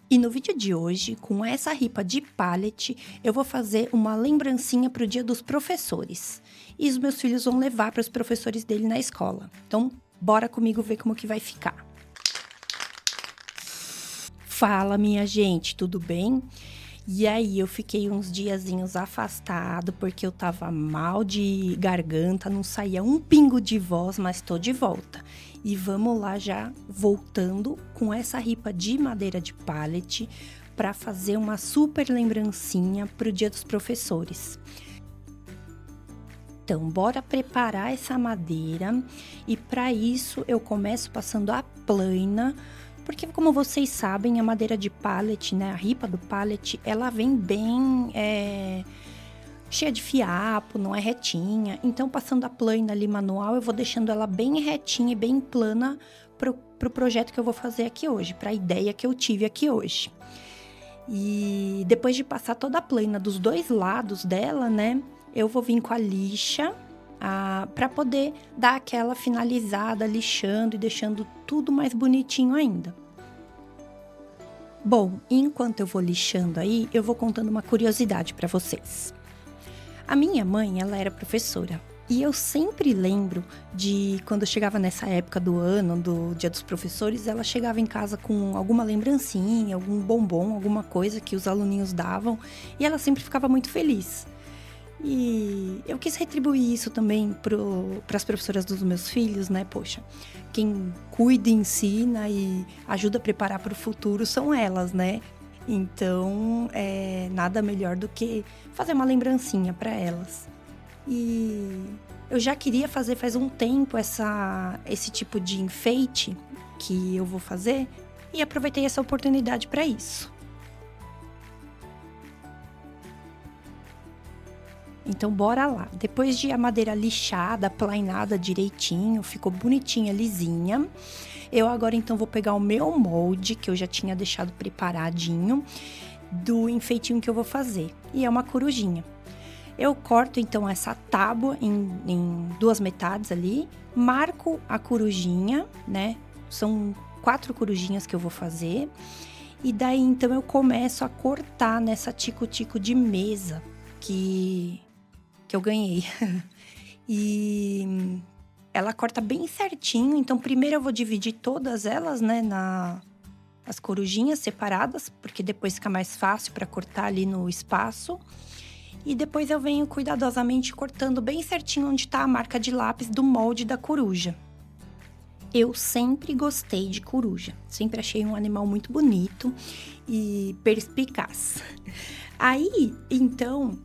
E no vídeo de hoje, com essa ripa de pallet, eu vou fazer uma lembrancinha para o Dia dos Professores. E os meus filhos vão levar para os professores dele na escola. Então, bora comigo ver como que vai ficar. Fala, minha gente, tudo bem? E aí, eu fiquei uns diazinhos afastado porque eu tava mal de garganta, não saía um pingo de voz, mas tô de volta. E vamos lá já voltando com essa ripa de madeira de pallet para fazer uma super lembrancinha pro Dia dos Professores. Então, bora preparar essa madeira e para isso eu começo passando a plana. Porque, como vocês sabem, a madeira de pallet, né, a ripa do pallet, ela vem bem cheia de fiapo, não é retinha. Então, passando a plana ali manual, eu vou deixando ela bem retinha e bem plana pro projeto que eu vou fazer aqui hoje, pra ideia que eu tive aqui hoje. E depois de passar toda a plana dos dois lados dela, né, eu vou vir com a lixa, para poder dar aquela finalizada, lixando e deixando tudo mais bonitinho ainda. Bom, enquanto eu vou lixando aí, eu vou contando uma curiosidade para vocês. A minha mãe, ela era professora. E eu sempre lembro de quando chegava nessa época do ano, do Dia dos Professores, ela chegava em casa com alguma lembrancinha, algum bombom, alguma coisa que os aluninhos davam. E ela sempre ficava muito feliz. E eu quis retribuir isso também para as professoras dos meus filhos, né? Poxa, quem cuida, ensina e ajuda a preparar para o futuro são elas, né? Então, nada melhor do que fazer uma lembrancinha para elas. E eu já queria fazer faz um tempo esse tipo de enfeite que eu vou fazer e aproveitei essa oportunidade para isso. Então, bora lá. Depois de a madeira lixada, plainada direitinho, ficou bonitinha, lisinha. Eu agora, então, vou pegar o meu molde, que eu já tinha deixado preparadinho, do enfeitinho que eu vou fazer. E é uma corujinha. Eu corto, então, essa tábua em duas metades ali, marco a corujinha, né? São 4 corujinhas que eu vou fazer. E daí, então, eu começo a cortar nessa tico-tico de mesa que eu ganhei. E ela corta bem certinho. Então, primeiro eu vou dividir todas elas, né, as corujinhas separadas, porque depois fica mais fácil para cortar ali no espaço. E depois eu venho cuidadosamente cortando bem certinho onde está a marca de lápis do molde da coruja. Eu sempre gostei de coruja. Sempre achei um animal muito bonito e perspicaz. Aí, então,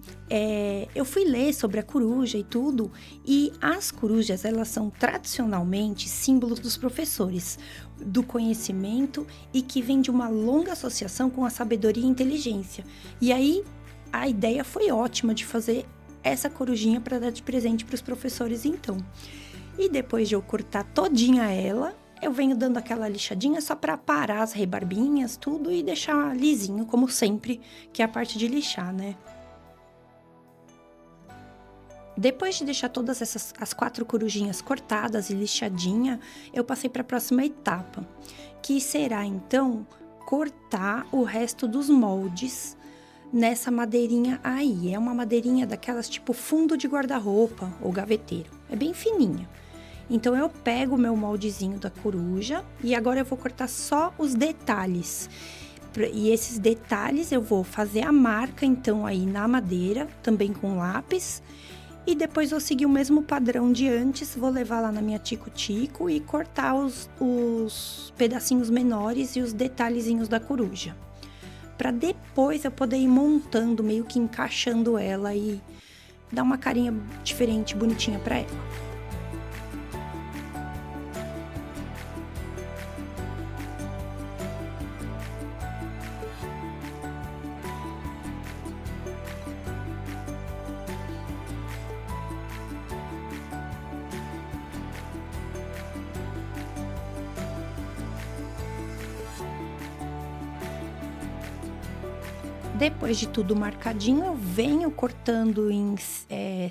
eu fui ler sobre a coruja e tudo, e as corujas, elas são tradicionalmente símbolos dos professores, do conhecimento e que vem de uma longa associação com a sabedoria e inteligência. E aí, a ideia foi ótima de fazer essa corujinha para dar de presente para os professores, então. E depois de eu cortar todinha ela, eu venho dando aquela lixadinha só para parar as rebarbinhas, tudo, e deixar lisinho, como sempre, que é a parte de lixar, né? Depois de deixar todas as 4 corujinhas cortadas e lixadinha, eu passei para a próxima etapa, que será, então, cortar o resto dos moldes nessa madeirinha aí. É uma madeirinha daquelas tipo fundo de guarda-roupa ou gaveteiro. É bem fininha. Então, eu pego o meu moldezinho da coruja e agora eu vou cortar só os detalhes. E esses detalhes eu vou fazer a marca, então, aí na madeira, também com lápis. E depois vou seguir o mesmo padrão de antes, vou levar lá na minha tico-tico e cortar os pedacinhos menores e os detalhezinhos da coruja. Para depois eu poder ir montando, meio que encaixando ela e dar uma carinha diferente, bonitinha para ela. Depois de tudo marcadinho, eu venho cortando em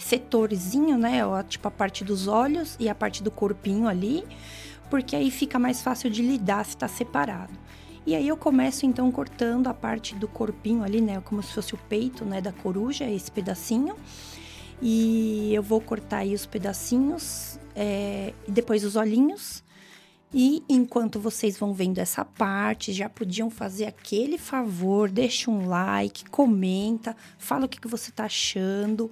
setorzinho, né? Ó, tipo a parte dos olhos e a parte do corpinho ali, porque aí fica mais fácil de lidar se tá separado. E aí eu começo então cortando a parte do corpinho ali, né, como se fosse o peito, né, da coruja, esse pedacinho. E eu vou cortar aí os pedacinhos, e depois os olhinhos. E enquanto vocês vão vendo essa parte, já podiam fazer aquele favor, deixa um like, comenta, fala o que você tá achando.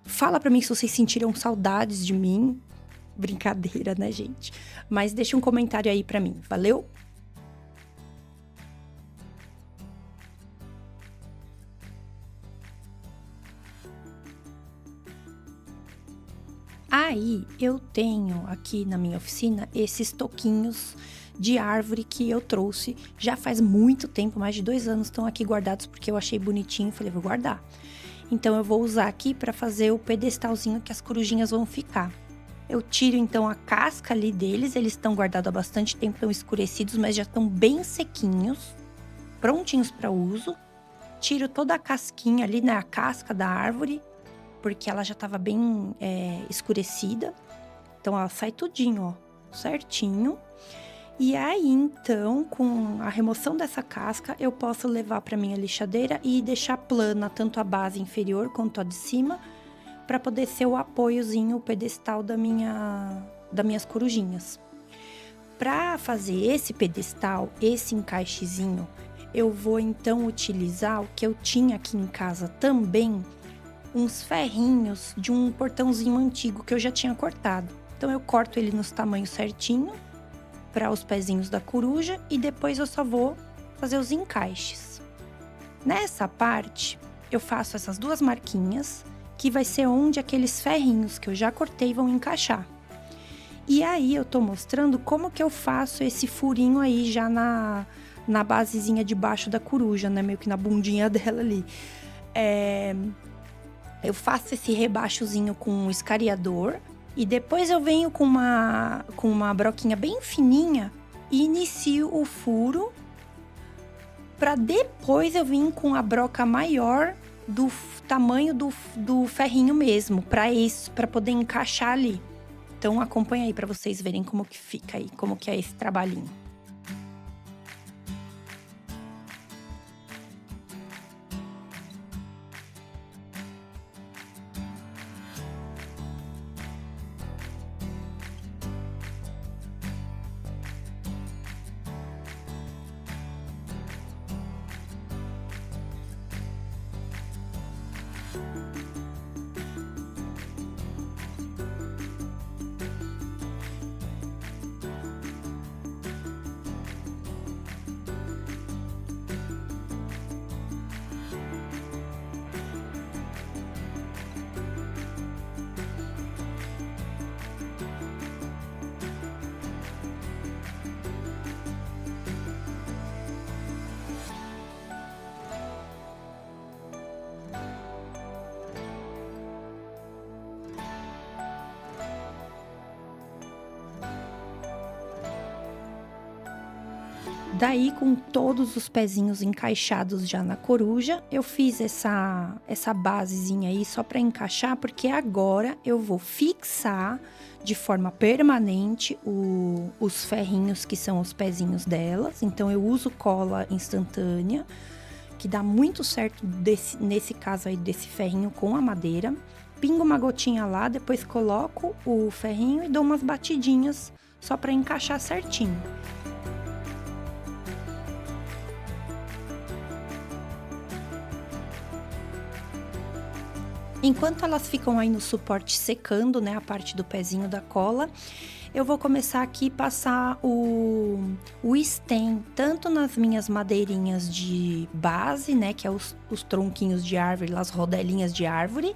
Fala pra mim se vocês sentiram saudades de mim. Brincadeira, né, gente? Mas deixa um comentário aí pra mim, valeu? Aí, eu tenho aqui na minha oficina esses toquinhos de árvore que eu trouxe já faz muito tempo, mais de 2 anos estão aqui guardados porque eu achei bonitinho e falei, vou guardar. Então, eu vou usar aqui para fazer o pedestalzinho que as corujinhas vão ficar. Eu tiro então a casca ali deles, eles estão guardados há bastante tempo, estão escurecidos, mas já estão bem sequinhos, prontinhos para uso. Tiro toda a casquinha ali, né, a casca da árvore, porque ela já estava bem escurecida. Então, ela sai tudinho, ó, certinho. E aí, então, com a remoção dessa casca, eu posso levar para minha lixadeira e deixar plana tanto a base inferior quanto a de cima, para poder ser o apoiozinho, o pedestal das minhas corujinhas. Para fazer esse pedestal, esse encaixezinho, eu vou então utilizar o que eu tinha aqui em casa também, uns ferrinhos de um portãozinho antigo que eu já tinha cortado. Então eu corto ele nos tamanhos certinho para os pezinhos da coruja e depois eu só vou fazer os encaixes. Nessa parte, eu faço essas 2 marquinhas, que vai ser onde aqueles ferrinhos que eu já cortei vão encaixar. E aí eu tô mostrando como que eu faço esse furinho aí já na basezinha de baixo da coruja, né? Meio que na bundinha dela ali. Eu faço esse rebaixozinho com um escariador e depois eu venho com uma broquinha bem fininha e inicio o furo para depois eu vir com a broca maior do tamanho do ferrinho mesmo, para poder encaixar ali. Então acompanha aí para vocês verem como que fica aí, como que é esse trabalhinho. Daí, com todos os pezinhos encaixados já na coruja, eu fiz essa basezinha aí só para encaixar, porque agora eu vou fixar de forma permanente os ferrinhos que são os pezinhos delas. Então, eu uso cola instantânea, que dá muito certo nesse caso aí desse ferrinho com a madeira. Pingo uma gotinha lá, depois coloco o ferrinho e dou umas batidinhas só para encaixar certinho. Enquanto elas ficam aí no suporte secando, né, a parte do pezinho da cola, eu vou começar aqui a passar o stem, tanto nas minhas madeirinhas de base, né, que é os tronquinhos de árvore, as rodelinhas de árvore,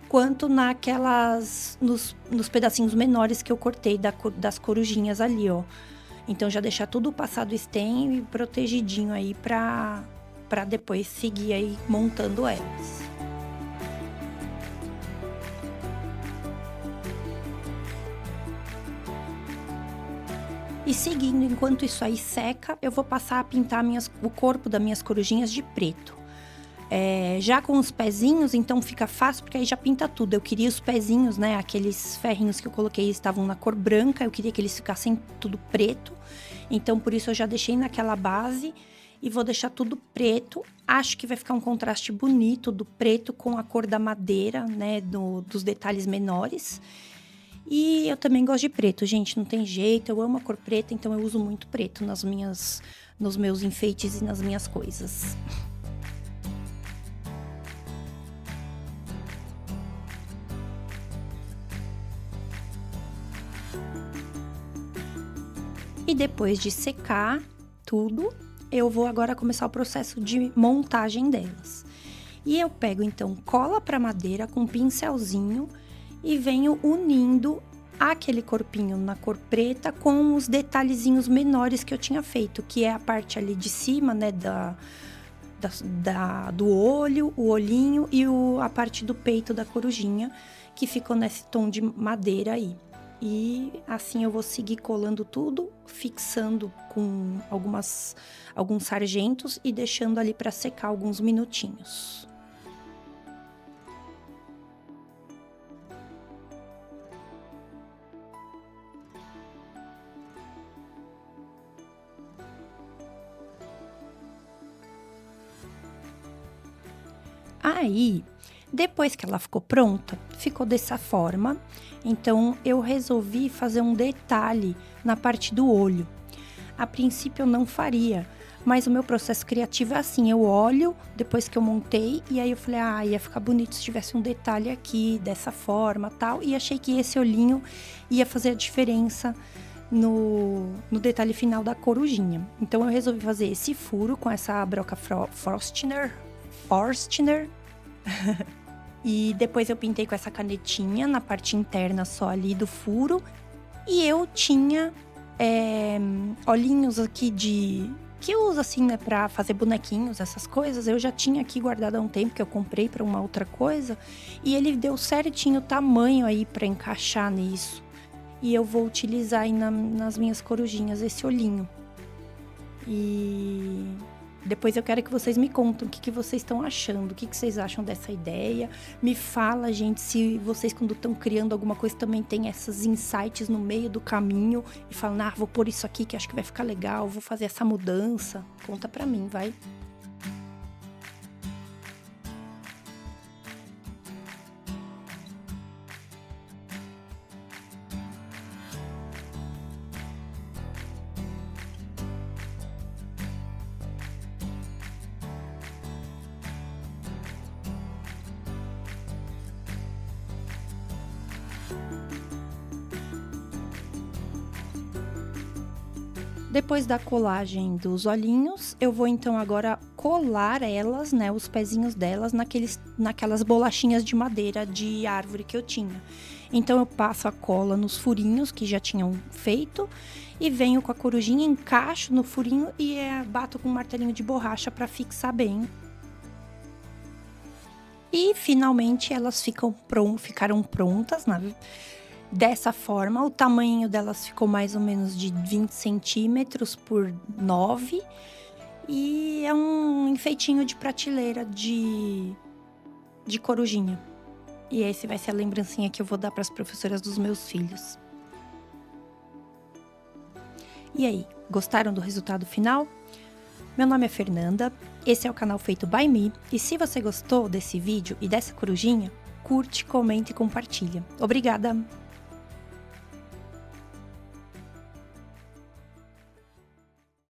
quanto nos pedacinhos menores que eu cortei das corujinhas ali, ó. Então, já deixar tudo passado o stem e protegidinho aí pra depois seguir aí montando elas. E seguindo, enquanto isso aí seca, eu vou passar a pintar o corpo das minhas corujinhas de preto. Já com os pezinhos, então fica fácil, porque aí já pinta tudo. Eu queria os pezinhos, né, aqueles ferrinhos que eu coloquei estavam na cor branca, eu queria que eles ficassem tudo preto. Então, por isso eu já deixei naquela base e vou deixar tudo preto. Acho que vai ficar um contraste bonito do preto com a cor da madeira, né, dos detalhes menores. E eu também gosto de preto, gente, não tem jeito, eu amo a cor preta, então eu uso muito preto nos meus enfeites e nas minhas coisas. E depois de secar tudo, eu vou agora começar o processo de montagem delas. E eu pego então cola para madeira com um pincelzinho e venho unindo aquele corpinho na cor preta com os detalhezinhos menores que eu tinha feito, que é a parte ali de cima, né, do olho, o olhinho e a parte do peito da corujinha, que ficou nesse tom de madeira aí. E assim eu vou seguir colando tudo, fixando com alguns sargentos e deixando ali para secar alguns minutinhos. Aí, depois que ela ficou pronta, ficou dessa forma. Então, eu resolvi fazer um detalhe na parte do olho. A princípio, eu não faria, mas o meu processo criativo é assim: eu olho depois que eu montei, e aí eu falei, ia ficar bonito se tivesse um detalhe aqui, dessa forma, tal. E achei que esse olhinho ia fazer a diferença no detalhe final da corujinha. Então, eu resolvi fazer esse furo com essa broca Forstner. E depois eu pintei com essa canetinha na parte interna só ali do furo. E eu tinha olhinhos aqui que eu uso assim, né, pra fazer bonequinhos, essas coisas. Eu já tinha aqui guardado há um tempo, que eu comprei pra uma outra coisa. E ele deu certinho o tamanho aí pra encaixar nisso. E eu vou utilizar aí nas minhas corujinhas esse olhinho. E depois eu quero que vocês me contem o que vocês estão achando, o que vocês acham dessa ideia. Me fala, gente, se vocês quando estão criando alguma coisa também tem esses insights no meio do caminho e falam, vou pôr isso aqui que acho que vai ficar legal, vou fazer essa mudança. Conta pra mim, vai. Depois da colagem dos olhinhos, eu vou então agora colar elas, né, os pezinhos delas naquelas bolachinhas de madeira de árvore que eu tinha. Então eu passo a cola nos furinhos que já tinham feito e venho com a corujinha, encaixo no furinho e bato com um martelinho de borracha para fixar bem. E finalmente elas ficaram prontas, né? Dessa forma, o tamanho delas ficou mais ou menos de 20 centímetros por 9. E é um enfeitinho de prateleira de corujinha. E esse vai ser a lembrancinha que eu vou dar para as professoras dos meus filhos. E aí, gostaram do resultado final? Meu nome é Fernanda, esse é o canal Feito by Me. E se você gostou desse vídeo e dessa corujinha, curte, comenta e compartilha. Obrigada!